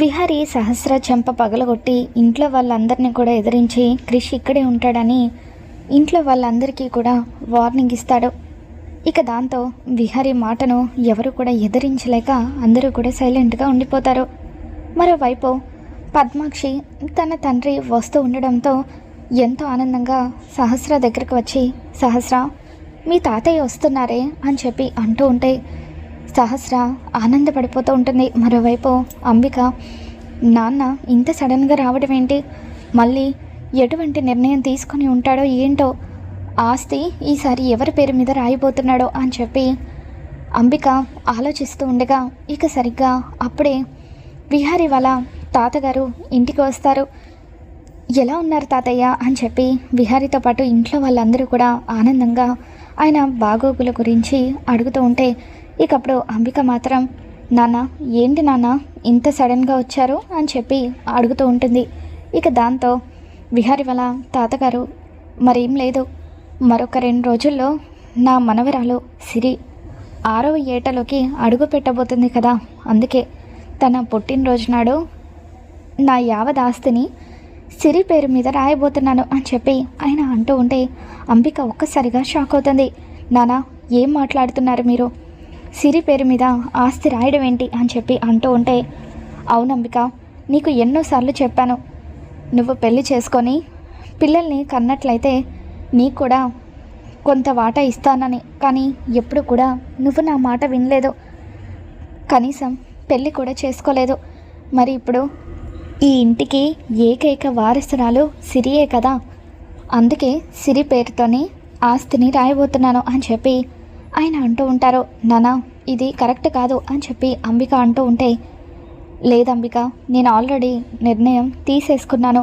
విహారీ సహస్ర చెంప పగలగొట్టి ఇంట్లో వాళ్ళందరినీ కూడా ఎదిరించి క్రిష్ ఇక్కడే ఉంటాడని ఇంట్లో వాళ్ళందరికీ కూడా వార్నింగ్ ఇస్తాడు. ఇక దాంతో విహారీ మాటను ఎవరు కూడా ఎదిరించలేక అందరూ కూడా సైలెంట్గా ఉండిపోతారు. మరోవైపు పద్మాక్షి తన తండ్రి వస్తూ ఉండడంతో ఎంతో ఆనందంగా సహస్ర దగ్గరకు వచ్చి, సహస్ర మీ తాతయ్య వస్తున్నారే అని చెప్పి అంటూ ఉంటే సహస్ర ఆనందపడిపోతూ ఉంటుంది. మరోవైపు అంబిక, నాన్న ఇంత సడన్గా రావడం ఏంటి, మళ్ళీ ఎటువంటి నిర్ణయం తీసుకొని ఉంటాడో ఏంటో, ఆస్తి ఈసారి ఎవరి పేరు మీద రాయిపోతున్నాడో అని చెప్పి అంబిక ఆలోచిస్తూ ఉండగా ఇక సరిగ్గా అప్పుడే విహారీ వాళ్ళ తాతగారు ఇంటికి వస్తారు. ఎలా ఉన్నారు తాతయ్య అని చెప్పి విహారీతో పాటు ఇంట్లో వాళ్ళందరూ కూడా ఆనందంగా ఆయన బాగోగుల గురించి అడుగుతూ ఉంటే ఇక అప్పుడు అంబిక మాత్రం, నాన్న ఏంటి నాన్న ఇంత సడన్గా వచ్చారు అని చెప్పి అడుగుతూ ఉంటుంది. ఇక దాంతో విహారీ వాళ్ళ తాతగారు, మరేం లేదు, మరొక 2 రోజుల్లో నా మనవరాలు సిరి 6వ ఏటలోకి అడుగు పెట్టబోతుంది కదా, అందుకే తన పుట్టినరోజు నాడు నా యావత్ ఆస్తిని సిరి పేరు మీద రాయబోతున్నాను అని చెప్పి ఆయన అంటూ ఉంటే అంబిక ఒక్కసారిగా షాక్ అవుతుంది. నాన్న ఏం మాట్లాడుతున్నారు మీరు, సిరి పేరు మీద ఆస్తి రాయడం ఏంటి అని చెప్పి అంటూ ఉంటే, అవునంబిక నీకు ఎన్నోసార్లు చెప్పాను, నువ్వు పెళ్లి చేసుకొని పిల్లల్ని కన్నట్లయితే నీకు కూడా కొంత వాటా ఇస్తానని, కానీ ఎప్పుడు కూడా నువ్వు నా మాట వినలేదు, కనీసం పెళ్ళి కూడా చేసుకోలేదు. మరి ఇప్పుడు ఈ ఇంటికి ఏకైక వారసురాలు సిరియే కదా, అందుకే సిరి పేరుతోనే ఆస్తిని రాయబోతున్నాను అని చెప్పి ఆయన అంటూ ఉంటారు. నానా ఇది కరెక్ట్ కాదు అని చెప్పి అంబిక అంటూ ఉంటే, లేదంబిక నేను ఆల్రెడీ నిర్ణయం తీసేసుకున్నాను,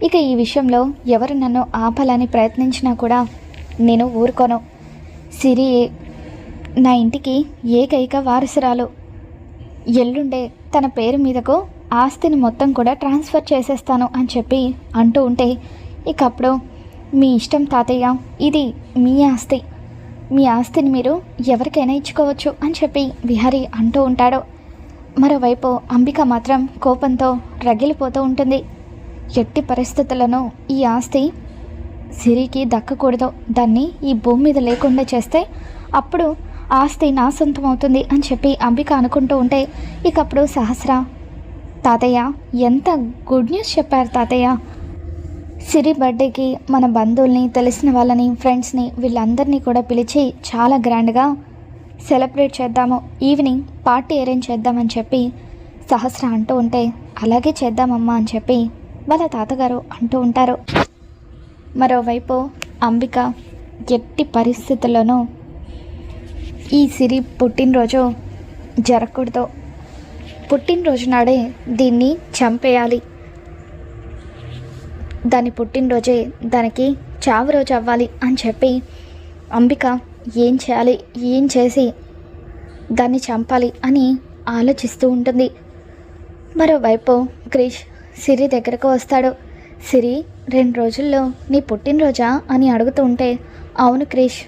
ఇక ఈ విషయంలో ఎవరు నన్ను ఆపాలని ప్రయత్నించినా కూడా నేను ఊరుకోను. సిరి నా ఇంటికి ఏకైక వారసురాలు, ఎల్లుండే తన పేరు మీదకు ఆస్తిని మొత్తం కూడా ట్రాన్స్ఫర్ చేసేస్తాను అని చెప్పి అంటూ ఉంటే ఇక అప్పుడు మీ ఇష్టం తాతయ్య, ఇది మీ ఆస్తి, మీ ఆస్తిని మీరు ఎవరికైనా ఇచ్చుకోవచ్చు అని చెప్పి విహారీ అంటూ ఉంటాడు. మరోవైపు అంబిక మాత్రం కోపంతో రగిలిపోతూ ఉంటుంది. ఎట్టి పరిస్థితులను ఈ ఆస్తి సిరికి దక్కకూడదు, దాన్ని ఈ భూమి మీద లేకుండా చేస్తే అప్పుడు ఆస్తి నా సొంతం అవుతుంది అని చెప్పి అంబిక అనుకుంటూ ఉంటే ఇక అప్పుడు సహస్ర, తాతయ్య ఎంత గుడ్ న్యూస్ చెప్పారు తాతయ్య, సిరి బర్త్డేకి మన బంధువుల్ని, తెలిసిన వాళ్ళని, ఫ్రెండ్స్ని వీళ్ళందరినీ కూడా పిలిచి చాలా గ్రాండ్గా సెలబ్రేట్ చేద్దాము, ఈవినింగ్ పార్టీ అరేంజ్ చేద్దామని చెప్పి సహస్ర అంటూ ఉంటే అలాగే చేద్దామమ్మా అని చెప్పి వాళ్ళ తాతగారు అంటూ ఉంటారు. మరోవైపు అంబిక ఎట్టి పరిస్థితుల్లోనూ ఈ సిరి పుట్టినరోజు జరగకూడదు, పుట్టినరోజు నాడే దీన్ని చంపేయాలి, దాని పుట్టినరోజే దానికి చావు రోజు అవ్వాలి అని చెప్పి అంబిక ఏం చేయాలి, ఏం చేసి దాన్ని చంపాలి అని ఆలోచిస్తూ ఉంటుంది. మరోవైపు క్రిష్ సిరి దగ్గరకు వస్తాడు. సిరి 2 రోజుల్లో నీ పుట్టినరోజా అని అడుగుతూ ఉంటే, అవును క్రిష్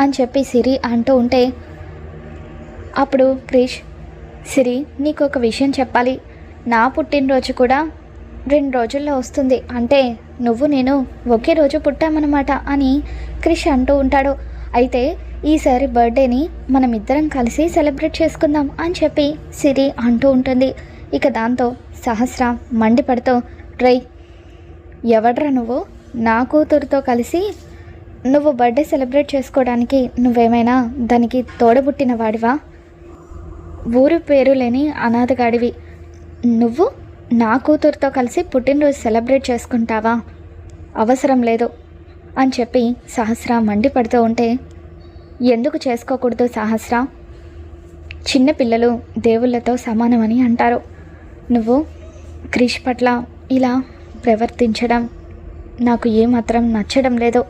అని చెప్పి సిరి అంటూ ఉంటే అప్పుడు క్రిష్, సిరి నీకు ఒక విషయం చెప్పాలి, నా పుట్టినరోజు కూడా 2 రోజుల్లో వస్తుంది, అంటే నువ్వు నేను ఒకే రోజు పుట్టామన్నమాట అని క్రిష్ అంటూ ఉంటాడు. అయితే ఈసారి బర్త్డేని మనమిద్దరం కలిసి సెలబ్రేట్ చేసుకుందాం అని చెప్పి సిరి అంటూ ఉంటుంది. ఇక దాంతో సహస్ర మండిపడుతూ, రేయ్ ఎవడ్రా నువ్వు, నా కూతురుతో కలిసి నువ్వు బర్త్డే సెలబ్రేట్ చేసుకోవడానికి నువ్వేమైనా దానికి తోడబుట్టిన వాడివా, ఊరు పేరు లేని అనాథగాడివి, నువ్వు నా కూతురుతో కలిసి పుట్టినరోజు సెలబ్రేట్ చేసుకుంటావా, అవసరం లేదు అని చెప్పి సహస్ర మండిపడుతూ ఉంటే, ఎందుకు చేసుకోకూడదు సహస్ర, చిన్నపిల్లలు దేవుళ్ళతో సమానమని అంటారు, నువ్వు క్రిష్ పట్ల ఇలా ప్రవర్తించడం నాకు ఏమాత్రం నచ్చడం లేదు,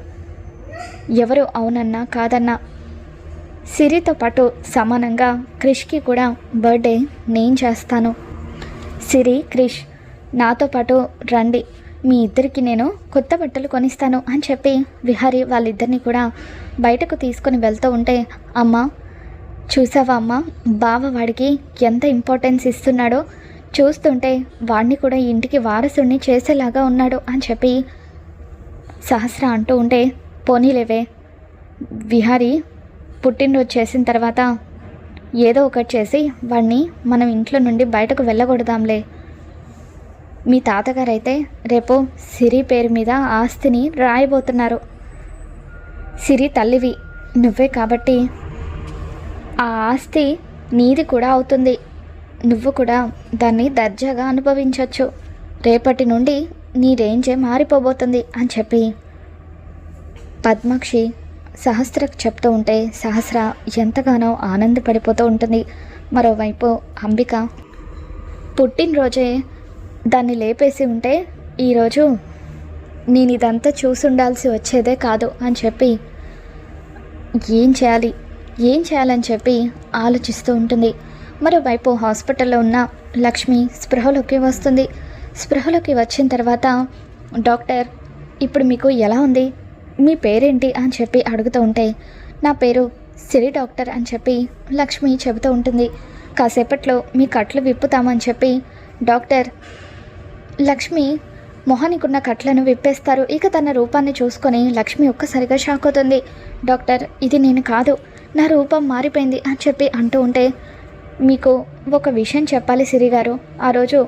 ఎవరు అవునన్నా కాదన్నా సిరితో పాటు సమానంగా క్రిష్కి కూడా బర్త్డే నేను చేస్తాను, సిరి క్రిష్ నాతో పాటు రండి, మీ ఇద్దరికి నేను కొత్త బట్టలు కొనిస్తాను అని చెప్పి విహారీ వాళ్ళిద్దరిని కూడా బయటకు తీసుకొని వెళ్తూ ఉంటే, అమ్మ చూసావా అమ్మ, బావ వాడికి ఎంత ఇంపార్టెన్స్ ఇస్తున్నాడో, చూస్తుంటే వాడిని కూడా ఇంటికి వారసుడిని చేసేలాగా ఉన్నాడు అని చెప్పి సహస్ర అంటూ ఉంటే, పోనీలేవే, విహారీ పుట్టినరోజు చేసిన తర్వాత ఏదో ఒకటి చేసి వాడిని మనం ఇంట్లో నుండి బయటకు వెళ్ళకూడదాంలే. మీ తాతగారైతే రేపు సిరి పేరు మీద ఆస్తిని రాయబోతున్నారు. సిరి తల్లివి నువ్వే కాబట్టి ఆ ఆస్తి నీది కూడా అవుతుంది. నువ్వు కూడా దాన్ని దర్జాగా అనుభవించవచ్చు. రేపటి నుండి నీ రేంజే మారిపోబోతుంది అని చెప్పి పద్మాక్షి సహస్రకు చెప్తూ ఉంటే సహస్ర ఎంతగానో ఆనందపడిపోతూ ఉంటుంది. మరోవైపు అంబిక పుట్టినరోజే దాన్ని లేపేసి ఉంటే ఈరోజు నేను ఇదంతా చూసుండాల్సి వచ్చేదే కాదు అని చెప్పి ఏం చేయాలని చెప్పి ఆలోచిస్తూ ఉంటుంది. మరోవైపు హాస్పిటల్లో ఉన్న లక్ష్మి స్పృహలోకి వస్తుంది. స్పృహలోకి వచ్చిన తర్వాత డాక్టర్ ఇప్పుడు మీకు ఎలా ఉంది, మీ పేరేంటి అని చెప్పి అడుగుతూ ఉంటే, నా పేరు సిరి డాక్టర్ అని చెప్పి లక్ష్మి చెబుతూ ఉంటుంది. కాసేపట్లో మీ కట్లు విప్పుతామని చెప్పి డాక్టర్ లక్ష్మి మొహానికున్న కట్లను విప్పేస్తారు. ఇక తన రూపాన్ని చూసుకొని లక్ష్మి ఒక్కసారిగా షాక్ అవుతుంది. డాక్టర్ ఇది నేను కాదు, నా రూపం మారిపోయింది అని చెప్పి అంటూ ఉంటే, మీకు ఒక విషయం చెప్పాలి సిరి గారు, ఆ రోజు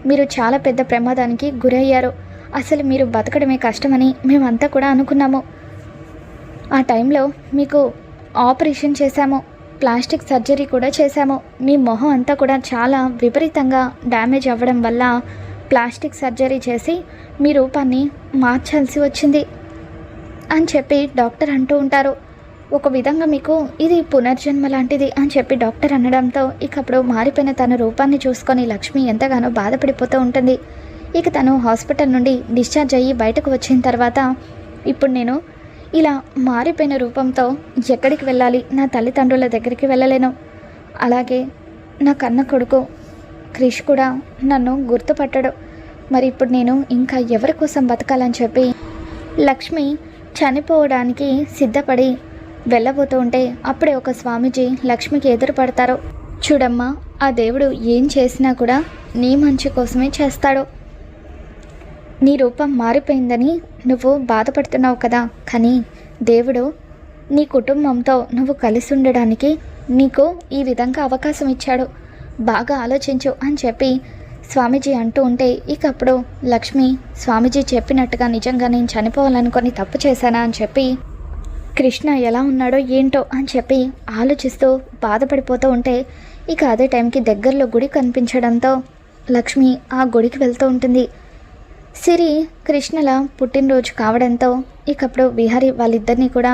మీరు చాలా పెద్ద ప్రమాదానికి గురయ్యారు. అసలు మీరు బతకడమే కష్టమని మేమంతా కూడా అనుకున్నాము. ఆ టైంలో మీకు ఆపరేషన్ చేశాము, ప్లాస్టిక్ సర్జరీ కూడా చేశాము. మీ మొహం అంతా కూడా చాలా విపరీతంగా డ్యామేజ్ అవ్వడం వల్ల ప్లాస్టిక్ సర్జరీ చేసి మీ రూపాన్ని మార్చాల్సి వచ్చింది అని చెప్పి డాక్టర్ అంటూ ఉంటారు. ఒక విధంగా మీకు ఇది పునర్జన్మ లాంటిది అని చెప్పి డాక్టర్ అనడంతో ఇక అప్పుడు మారిపోయిన తన రూపాన్ని చూసుకొని లక్ష్మి ఎంతగానో బాధపడిపోతూ ఉంటుంది. ఇక తను హాస్పిటల్ నుండి డిశ్చార్జ్ అయ్యి బయటకు వచ్చిన తర్వాత ఇప్పుడు నేను ఇలా మారిపోయిన రూపంతో ఎక్కడికి వెళ్ళాలి, నా తల్లిదండ్రుల దగ్గరికి వెళ్ళలేను. అలాగే నా కన్న కొడుకు క్రిష్ కూడా నన్ను గుర్తుపట్టడు. మరి ఇప్పుడు నేను ఇంకా ఎవరి కోసం బతకాలని చెప్పి లక్ష్మి చనిపోవడానికి సిద్ధపడి వెళ్ళబోతూ ఉంటే అప్పుడే ఒక స్వామీజీ లక్ష్మికి ఎదురుపడతారు. చూడమ్మా, ఆ దేవుడు ఏం చేసినా కూడా నీ మంచి కోసమే చేస్తాడు. నీ రూపం మారిపోయిందని నువ్వు బాధపడుతున్నావు కదా, కానీ దేవుడు నీ కుటుంబంతో నువ్వు కలిసి ఉండడానికి నీకు ఈ విధంగా అవకాశం ఇచ్చాడు. బాగా ఆలోచించు అని చెప్పి స్వామీజీ అంటూ ఉంటే ఇక అప్పుడు లక్ష్మి స్వామీజీ చెప్పినట్టుగా నిజంగా నేను చనిపోవాలనుకొని తప్పు చేశానా అని చెప్పి కృష్ణ ఎలా ఉన్నాడో ఏంటో అని చెప్పి ఆలోచిస్తూ బాధపడిపోతూ ఉంటే ఇక అదే టైంకి దగ్గరలో గుడి కనిపించడంతో లక్ష్మి ఆ గుడికి వెళ్తూ ఉంటుంది. సిరి కృష్ణల పుట్టినరోజు కావడంతో ఇకప్పుడు విహారీ వాళ్ళిద్దరినీ కూడా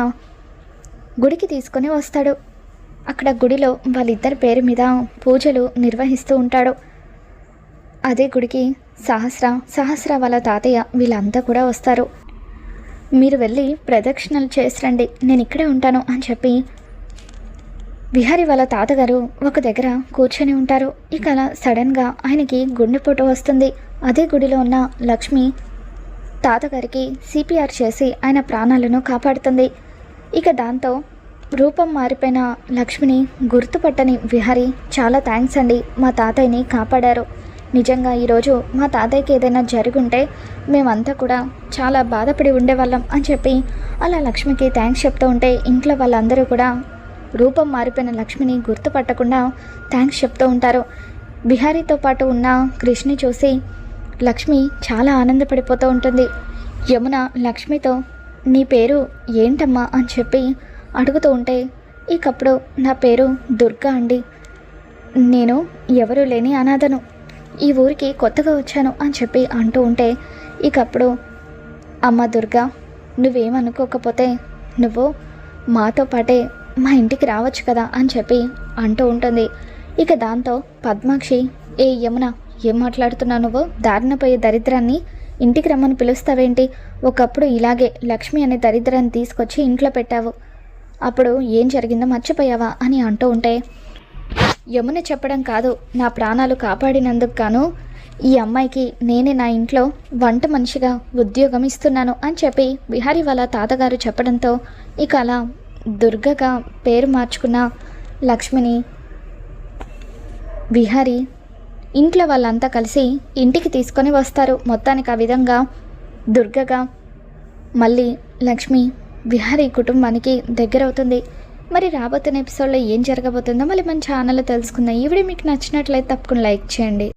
గుడికి తీసుకొని వస్తాడు. అక్కడ గుడిలో వాళ్ళిద్దరి పేరు మీద పూజలు నిర్వహిస్తూ ఉంటాడు. అదే గుడికి సహస్ర వాళ్ళ తాతయ్య వీళ్ళంతా కూడా వస్తారు. మీరు వెళ్ళి ప్రదక్షిణలు చేసిరండి, నేను ఇక్కడే ఉంటాను అని చెప్పి విహారీ వాళ్ళ తాతగారు ఒక దగ్గర కూర్చొని ఉంటారు. ఇక అలా సడన్గా ఆయనకి గుండెపోటు వస్తుంది. అదే గుడిలో ఉన్న లక్ష్మి తాతగారికి సిపిఆర్ చేసి ఆయన ప్రాణాలను కాపాడుతుంది. ఇక దాంతో రూపం మారిపోయిన లక్ష్మిని గుర్తుపట్టని విహారీ చాలా థ్యాంక్స్ అండి, మా తాతయ్యని కాపాడారు. నిజంగా ఈరోజు మా తాతయ్యకి ఏదైనా జరుగుంటే మేమంతా కూడా చాలా బాధపడి ఉండేవాళ్ళం అని చెప్పి అలా లక్ష్మికి థ్యాంక్స్ చెప్తూ ఉంటే ఇంట్లో వాళ్ళందరూ కూడా రూపం మారిపోయిన లక్ష్మిని గుర్తుపట్టకుండా థ్యాంక్స్ చెప్తూ ఉంటారు. బిహారీతో పాటు ఉన్న కృష్ణని చూసి లక్ష్మి చాలా ఆనందపడిపోతూ ఉంటుంది. యమున లక్ష్మితో నీ పేరు ఏంటమ్మా అని చెప్పి అడుగుతూ ఉంటే ఇకప్పుడు నా పేరు దుర్గా అండి, నేను ఎవరూ లేని అనాథను, ఈ ఊరికి కొత్తగా వచ్చాను అని చెప్పి అంటూ ఉంటే ఇకప్పుడు అమ్మ దుర్గా, నువ్వేమనుకోకపోతే నువ్వు మాతో పాటే మా ఇంటికి రావచ్చు కదా అని చెప్పి అంటూ ఉంటుంది. ఇక దాంతో పద్మాక్షి, ఏ యమున ఏం మాట్లాడుతున్నావు నువ్వు, దారిన పోయే దరిద్రాన్ని ఇంటికి రమ్మని పిలుస్తావేంటి, ఒకప్పుడు ఇలాగే లక్ష్మి అనే దరిద్రాన్ని తీసుకొచ్చి ఇంట్లో పెట్టావు, అప్పుడు ఏం జరిగిందో మర్చిపోయావా అని అంటూ ఉంటే యమున చెప్పడం కాదు, నా ప్రాణాలు కాపాడినందుకు గాను ఈ అమ్మాయికి నేనే నా ఇంట్లో వంట మనిషిగా ఉద్యోగం ఇస్తున్నాను అని చెప్పి విహారీ వాళ్ళ తాతగారు చెప్పడంతో ఇక అలా దుర్గగా పేరు మార్చుకున్న లక్ష్మిని విహారీ ఇంట్లో వాళ్ళంతా కలిసి ఇంటికి తీసుకొని వస్తారు. మొత్తానికి ఆ విధంగా దుర్గగా మళ్ళీ లక్ష్మి విహారీ కుటుంబానికి దగ్గరవుతుంది. మరి రాబోతున్న ఎపిసోడ్లో ఏం జరగబోతుందో మళ్ళీ మన ఛానల్లో తెలుసుకుందాం. ఈ వీడియో మీకు నచ్చినట్లయితే తప్పకుండా లైక్ చేయండి.